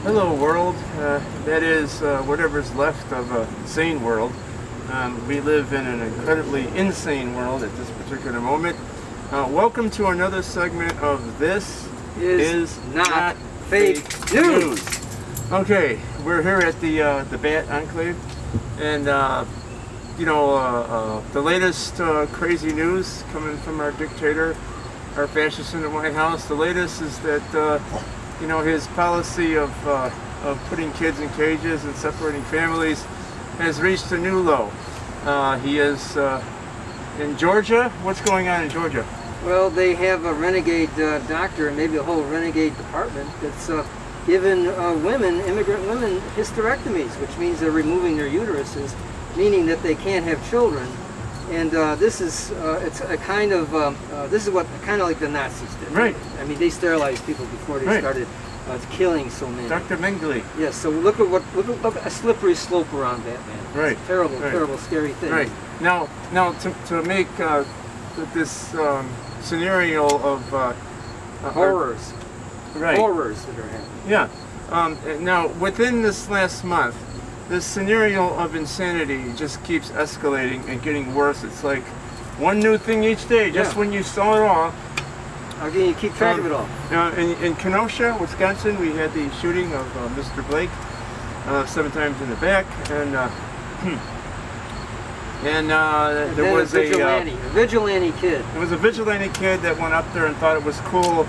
Hello world, that is whatever's left of a sane world. We live in an incredibly insane world at this particular moment. Welcome to another segment of This Is Not Fake News. Okay, we're here at the Bat Enclave, and the latest crazy news coming from our dictator, our fascist in the White House. The latest is that his policy of putting kids in cages and separating families has reached a new low. He is in Georgia. What's going on in Georgia? Well, they have a renegade doctor and maybe a whole renegade department that's given immigrant women, hysterectomies, which means they're removing their uteruses, meaning that they can't have children. And this is it's a kind of this is what kind of like the Nazis did. Right. I mean, they sterilized people before they started killing so many. Dr. Mengele. Yes. So look at a slippery slope around that, man. Right. It's a terrible, terrible, scary thing. Right. Now to make this scenario of horrors. Right. Horrors that are happening. Yeah. Now within this last month, this scenario of insanity just keeps escalating and getting worse. It's like one new thing each day. Just when you saw it all. How can you keep track of it all? In Kenosha, Wisconsin, we had the shooting of Mr. Blake 7 times in the back, and there was a vigilante kid. It was a vigilante kid that went up there and thought it was cool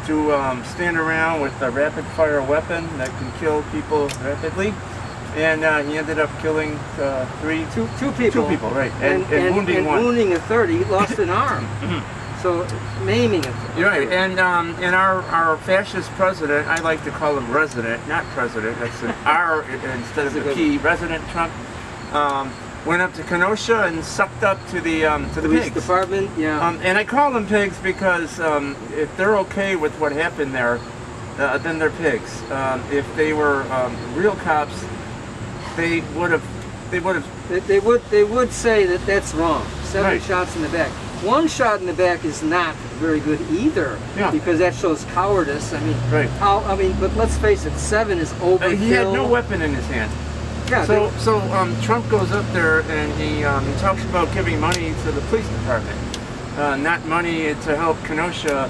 to stand around with a rapid-fire weapon that can kill people rapidly. And he ended up killing two people, right, and wounding one. Wounding a third. He lost an arm. So maiming a third. You're right, and our fascist president, I like to call him resident, not president. That's an R instead of a P. Resident Trump went up to Kenosha and sucked up to the police pigs. Department. Yeah. And I call them pigs because if they're okay with what happened there, then they're pigs. If they were real cops, they would say that that's wrong. 7 shots in the back. 1 shot in the back is not very good either, because that shows cowardice. I mean, but let's face it, 7 is overkill. He had no weapon in his hand. Yeah. So Trump goes up there and he talks about giving money to the police department, not money to help Kenosha.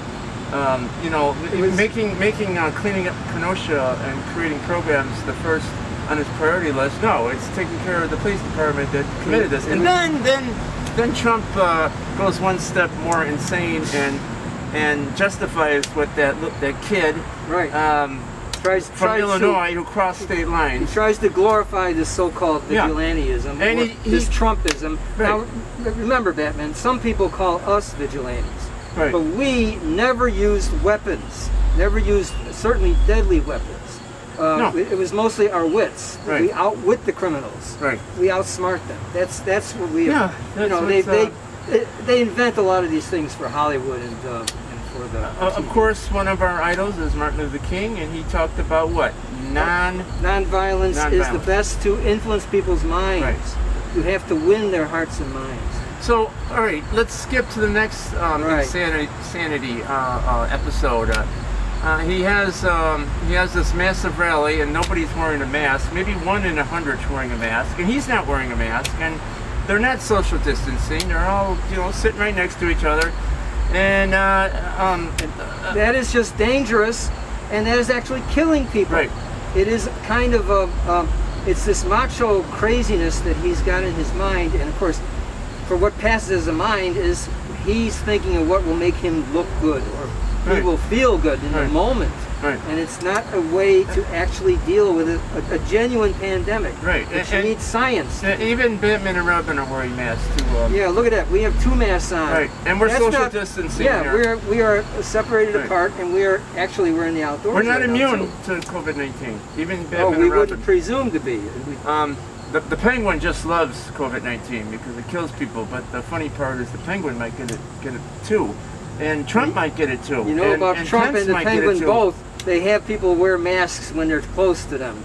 Cleaning up Kenosha and creating programs the first on his priority list. No, it's taking care of the police department that committed this. And then Trump goes one step more insane and justifies what that kid from Illinois who crossed state lines. He tries to glorify this so-called vigilantism, and this Trumpism. Right. Now, remember, Batman, some people call us vigilantes, but we never used weapons, certainly deadly weapons. No. It was mostly our wits. Right. We outwit the criminals. Right. We outsmart them. That's what we. Yeah. They invent a lot of these things for Hollywood and for the. Of course, one of our idols is Martin Luther King, and he talked about what nonviolence is the best to influence people's minds. Right. You have to win their hearts and minds. So, all right, let's skip to the next insanity episode. He has this massive rally, and nobody's wearing a mask. Maybe 1 in 100's wearing a mask, and he's not wearing a mask. And they're not social distancing. They're all sitting right next to each other, and that is just dangerous, and that is actually killing people. Right. It is kind of it's this macho craziness that he's got in his mind, and of course, for what passes as a mind is he's thinking of what will make him look good or. He will feel good in the moment, and it's not a way to actually deal with a genuine pandemic. Right, You need science. Even Batman and Robin are wearing masks too. Yeah, look at that. We have 2 masks on. Right, and we're social distancing. Yeah, we are separated apart, and we're in the outdoors. We're not immune to COVID-19. Even Batman and Robin. We wouldn't presume to be. The penguin just loves COVID-19 because it kills people. But the funny part is the penguin might get it too. And Trump might get it too. You know about Trump Pence and the penguin both. They have people wear masks when they're close to them.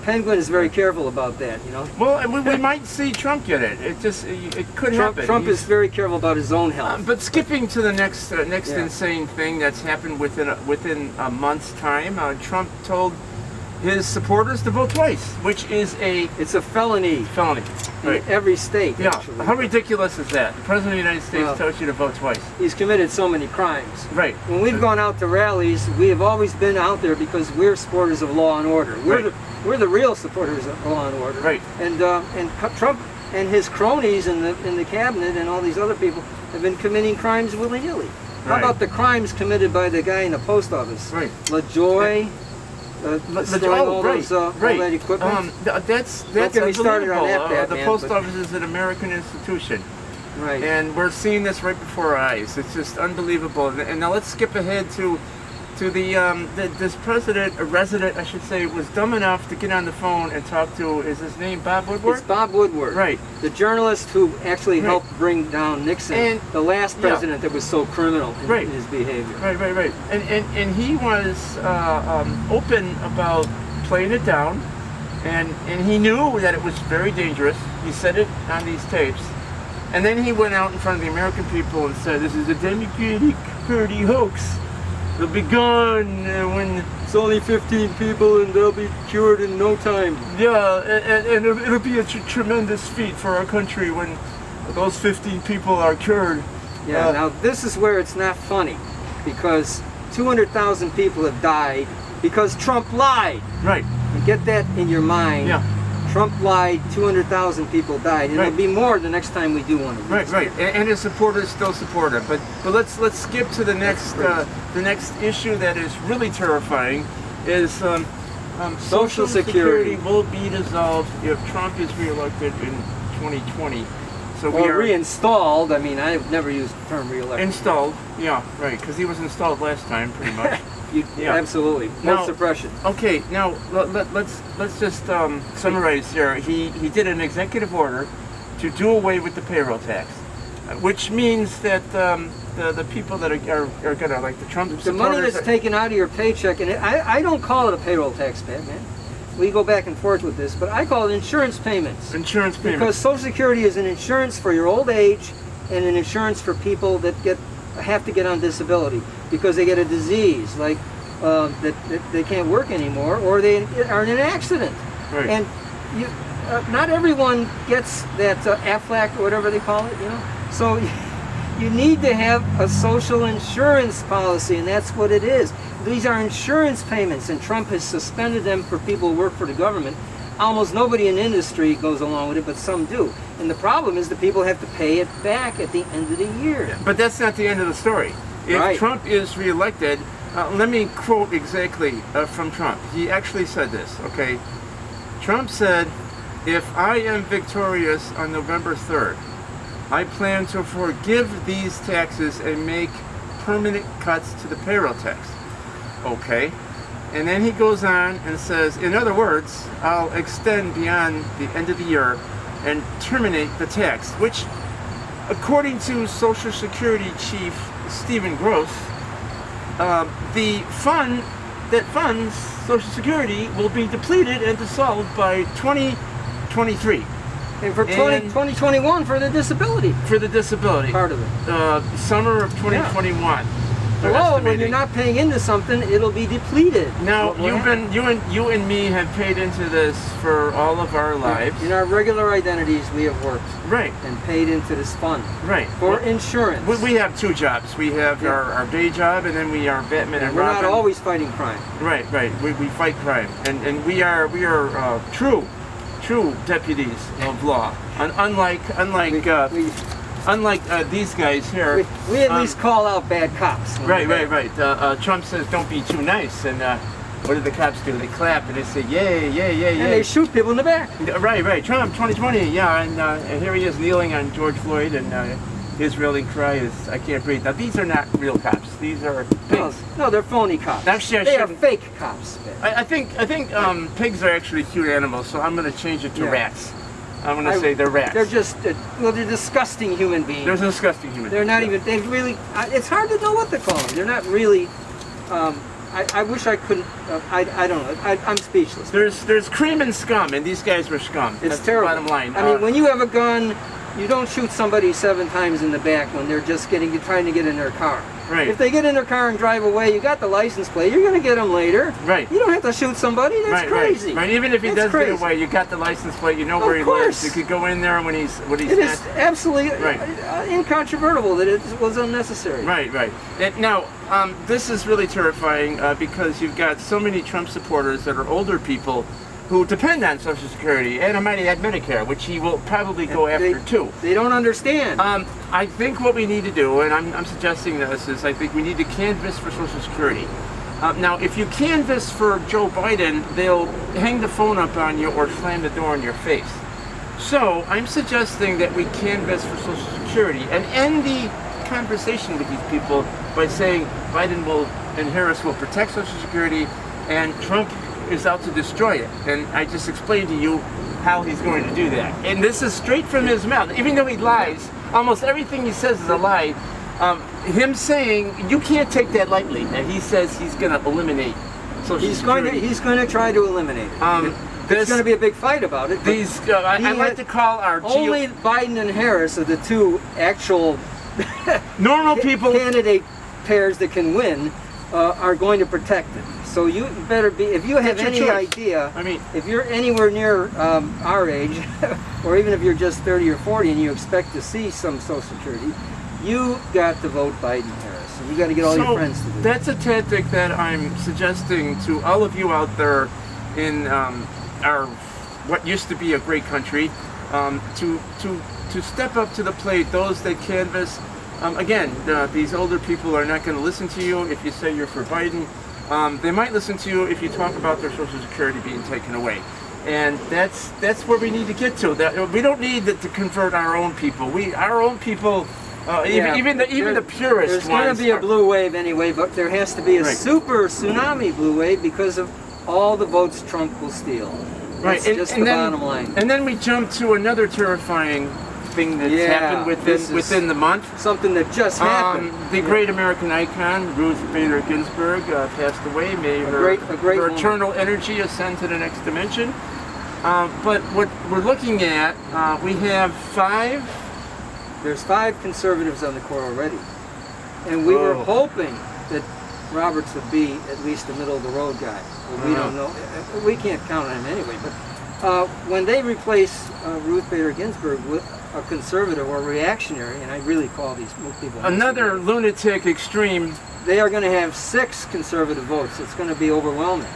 Penguin is very careful about that, Well, we might see Trump get it. It could happen. Trump is very careful about his own health. But skipping to the next insane thing that's happened within a month's time, Trump told his supporters to vote twice, which is a It's a felony felony. in Right. every state. Yeah. Actually. How ridiculous is that? The President of the United States Well- tells you to vote twice. He's committed so many crimes. Right. When we've gone out to rallies, we have always been out there because we're supporters of law and order. Right. We're the real supporters of law and order. Right. And Trump and his cronies in the cabinet and all these other people have been committing crimes willy-nilly. How Right. about the crimes committed by the guy in the post office? Right. LaJoy, stealing all right, those all right. that equipment. That's Don't get me started on unbelievable. that, The man, post but- office is an American institution, Right. and we're seeing this right before our eyes. It's just unbelievable. And now let's skip ahead to this president, a resident, I should say, was dumb enough to get on the phone and talk to. Is his name Bob Woodward? It's Bob Woodward, Right. the journalist who actually Right. helped bring down Nixon, And- the last yeah. president that was so criminal in Right. his behavior. Right. And he was open about playing it down, and he knew that it was very dangerous. He said it on these tapes. And then he went out in front of the American people and said, "This is a Democratic Party hoax. They'll be gone when It's only 15 people and they'll be cured in no time. yeah, and it'll be a tremendous feat for our country when those 15 people are cured." Yeah, now this is where it's not funny, because 200,000 people have died because Trump lied. Right. And get that in your mind. Yeah. Trump lied, 200,000 people died, and Right. there'll be more the next time we do one of these. Right. And his supporters still support him. But let's skip to the next issue that is really terrifying. Is Social Security will be dissolved if Trump is reelected in 2020. So we Or are reinstalled. I mean, I've never used the term re-elected. installed. Yeah, right. Because he was installed last time, pretty much. Yeah. Absolutely. Now- No suppression. Okay, now let's just summarize here. He did an executive order to do away with the payroll tax, which means that the people that are gonna, like the Trump The money supporters that's taken out of your paycheck, and I don't call it a payroll tax, man. We go back and forth with this, but I call it insurance payments. insurance payments. Because Social Security is an insurance for your old age and an insurance for people that have to get on disability because they get a disease, like that they can't work anymore, or they are in an accident. Right. And not everyone gets that Aflac or whatever they call it, you know. So you need to have a social insurance policy, and that's what it is. These are insurance payments, and Trump has suspended them for people who work for the government. Almost nobody in industry goes along with it, but some do. And the problem is the people have to pay it back at the end of the year. But that's not the end of the story. If Right. Trump is reelected, let me quote exactly from Trump. He actually said this, okay? Trump said, "If I am victorious on November 3rd, I plan to forgive these taxes and make permanent cuts to the payroll tax." Okay. And then he goes on and says, "In other words, I'll extend beyond the end of the year and terminate the tax," which, according to Social Security Chief Stephen Gross, the fund that funds Social Security will be depleted and dissolved by 2023 And for And- 2021 for the disability for the disability. part of it. Summer of 2021. they're Hello, when estimating. you're not paying into something, it'll be depleted. Now What will happen? you and me have paid into this for all of our lives. In our regular identities, we have worked Right, and paid into this fund right. for insurance. We have two jobs. We have Yeah. our day job, and then we are Batman and We're Robin. not always fighting crime. Right. We fight crime, and we are true deputies of law. Unlike these guys here. We at least call out bad cops. when they're bad. Right. Trump says don't be too nice, and what do the cops do? They clap and they say yay. And they shoot people in the back. Right. Trump 2020. Yeah, and here he is kneeling on George Floyd, and his rallying cry is "I can't breathe." Now these are not real cops. These are pigs. No, they're phony cops. Actually, I they are shouldn't- fake cops. I think pigs are actually cute animals, so I'm going to change it to Yeah. rats. I'm going to say they're rats. They're just, they're disgusting human beings. They're disgusting human. They're not beings. even, they really, it's hard to know what to call them. They're not really, I wish I couldn't, I don't know, I'm speechless. There's cream and scum, and these guys were scum. It's That's terrible. The bottom line. I mean, when you have a gun, you don't shoot somebody 7 times in the back when they're just trying to get in their car. Right. If they get in their car and drive away, you got the license plate. You're going to get them later. Right. You don't have to shoot somebody. That's crazy. Right. Even if he That's does crazy. get away, you got the license plate. You know where he course. lives. You could go in there when he's It is absolutely Right. incontrovertible that it was unnecessary. Right. And now, this is really terrifying because you've got so many Trump supporters that are older people who depend on Social Security, and I might add Medicare, which he will probably go after too. They don't understand. I think what we need to do, and I'm suggesting this, is I think we need to canvass for Social Security. Now, if you canvass for Joe Biden, they'll hang the phone up on you or slam the door in your face. So I'm suggesting that we canvass for Social Security and end the conversation with these people by saying Biden will and Harris will protect Social Security and Trump is out to destroy it. And I just explained to you how he's going to do that. And this is straight from his mouth. Even though he lies, almost everything he says is a lie. Him saying, you can't take that lightly. And he says he's going to eliminate Social Security. He's going to try to eliminate it. There's going to be a big fight about it. I like to call our only Biden and Harris are the two actual normal people candidate pairs that can win are going to protect it. So you better be, if you have any idea, if you're anywhere near our age, or even if you're just 30 or 40 and you expect to see some Social Security, you got to vote Biden-Harris. And you got to get all your friends to do that's a tactic that I'm suggesting to all of you out there in our what used to be a great country, to step up to the plate. Those that canvass, again, these older people are not going to listen to you if you say you're for Biden. They might listen to you if you talk about their Social Security being taken away, and that's where we need to get to. That we don't need to convert our own people. Our own people, even the purest There's going to be a blue wave anyway, but there has to be a super tsunami blue wave because of all the votes Trump will steal. That's just the bottom line. And then we jump to another terrifying thing that's happened within the month. Something that just happened. The great American icon, Ruth Bader Ginsburg, passed away. May her eternal energy ascend to the next dimension. But what we're looking at, we have There's 5 conservatives on the court already. And we were hoping that Roberts would be at least a middle-of-the-road guy. Well, we don't know. We can't count on him anyway. But when they replace Ruth Bader Ginsburg with a conservative or reactionary, and I really call these people another lunatic extreme, they are going to have 6 conservative votes. It's going to be overwhelming.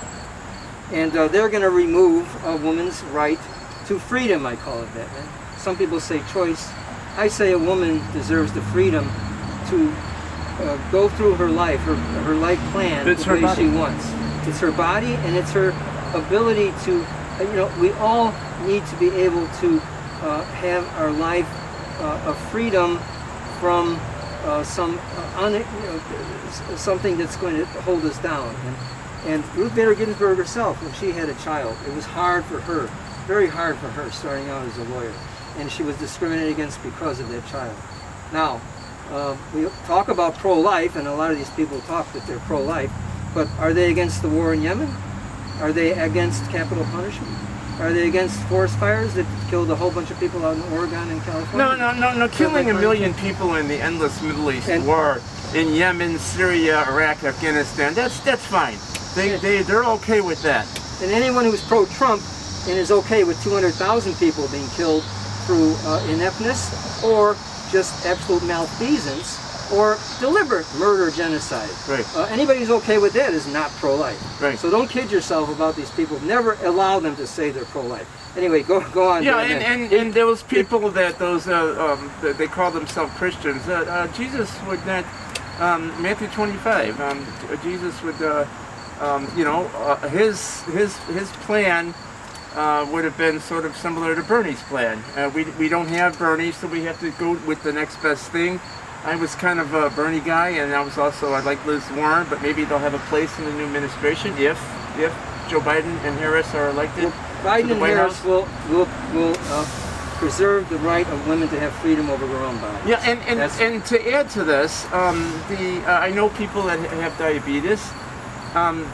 And they're going to remove a woman's right to freedom, I call it that. And some people say choice. I say a woman deserves the freedom to go through her life, her life plan the way she wants. It's her body and it's her ability to, we all need to be able to have our life of freedom from something that's going to hold us down. And Ruth Bader Ginsburg herself, when she had a child, it was hard for her, very hard for her starting out as a lawyer. And she was discriminated against because of that child. Now, we talk about pro-life, and a lot of these people talk that they're pro-life, but are they against the war in Yemen? Are they against capital punishment? Are they against forest fires that killed a whole bunch of people out in Oregon and California? No. Killing a million people in the endless Middle East war in Yemen, Syria, Iraq, Afghanistan, that's fine. They're okay with that. And anyone who's pro-Trump and is okay with 200,000 people being killed through ineptness or just absolute malfeasance or deliberate murder, genocide. Right. Anybody who's okay with that is not pro-life. Right. So don't kid yourself about these people. Never allow them to say they're pro-life. Anyway, go on. Yeah, and those people that they call themselves Christians. Jesus would not. Matthew 25. Jesus would. His plan would have been sort of similar to Bernie's plan. We don't have Bernie, so we have to go with the next best thing. I was kind of a Bernie guy, and I like Liz Warren, but maybe they'll have a place in the new administration if Joe Biden and Harris are elected. Well, Biden and Harris will preserve the right of women to have freedom over their own bodies. Yeah, and to add to this, I know people that have diabetes.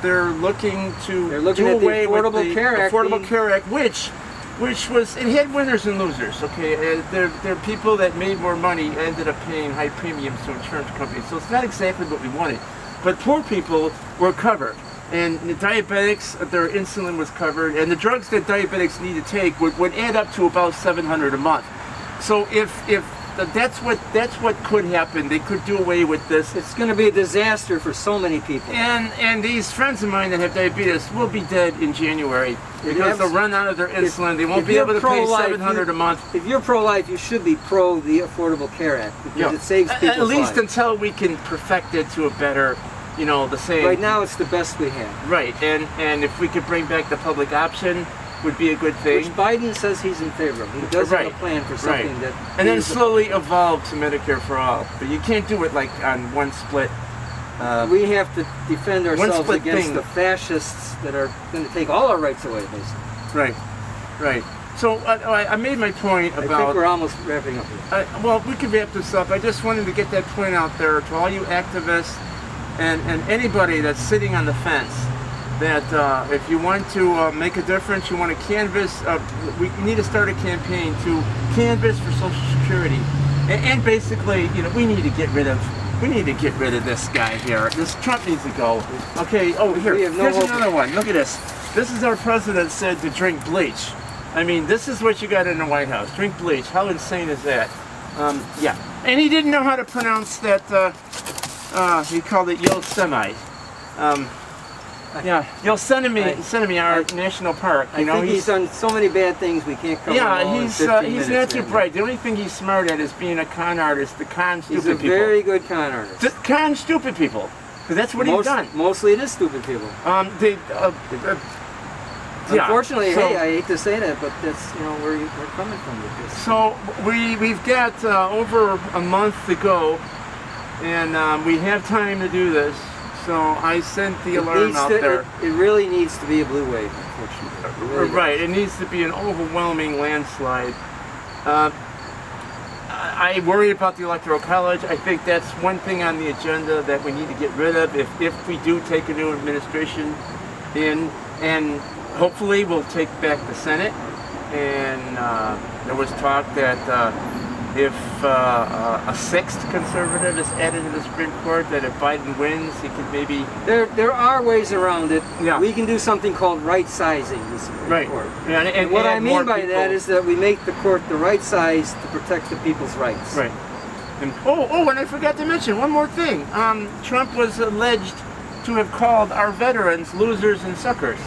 They're looking to do away with the Affordable Care Act, which which was, it had winners and losers, okay? There are people that made more money ended up paying high premiums to insurance companies, so it's not exactly what we wanted. But poor people were covered, and the diabetics, their insulin was covered, and the drugs that diabetics need to take would add up to about $700 a month. So if that's what could happen. They could do away with this. It's going to be a disaster for so many people. And these friends of mine that have diabetes will be dead in January because they'll run out of their insulin. They won't be able to pay $700 a month. If you're pro-life, you should be pro the Affordable Care Act because it saves people's lives. At least until we can perfect it to a better, the same. Right now, it's the best we have. Right, and if we could bring back the public option, would be a good thing. Which Biden says he's in favor of. He does have a plan for something that... And then slowly evolve to Medicare for all. But you can't do it like on one split... we have to defend ourselves against the fascists that are going to take all our rights away, basically. Right. So I made my point about... I think we're almost wrapping up here. Well, we can wrap this up. I just wanted to get that point out there to all you activists and anybody that's sitting on the fence. That if you want to make a difference, you want to canvass, we need to start a campaign to canvass for Social Security. And basically, we need to get rid of this guy here. This Trump needs to go. Okay, here's another one. Look at this. This is our president said to drink bleach. I mean, this is what you got in the White House. Drink bleach. How insane is that? Yeah. And he didn't know how to pronounce that, he called it Yosemite. Yeah, Yosemite, our national park. I think he's done so many bad things we can't cover. Yeah, he's not too bright. The only thing he's smart at is being a con artist, to con stupid people. He's a very good con artist. To con stupid people, because that's what he's done. Mostly it is stupid people. Unfortunately, I hate to say that, but that's where we're coming from with this. So we've got over a month to go, and we have time to do this. So I sent the alarm out there. It really needs to be a blue wave, unfortunately. Really right, it needs to be an overwhelming landslide. I worry about the Electoral College. I think that's one thing on the agenda that we need to get rid of if we do take a new administration in, and hopefully we'll take back the Senate. And there was talk that if a sixth conservative is added to the Supreme Court, that if Biden wins, he could maybe... There are ways around it. Yeah. We can do something called right-sizing the Supreme Court. Yeah, and what I mean by that is that we make the court the right size to protect the people's rights. Right. And, and I forgot to mention one more thing. Trump was alleged to have called our veterans losers and suckers.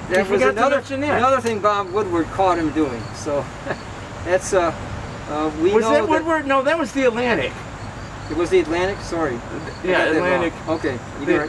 That was another thing Bob Woodward caught him doing. So that's... was that Woodward? No, that was the Atlantic. It was the Atlantic? Sorry. Yeah, Atlantic. Okay.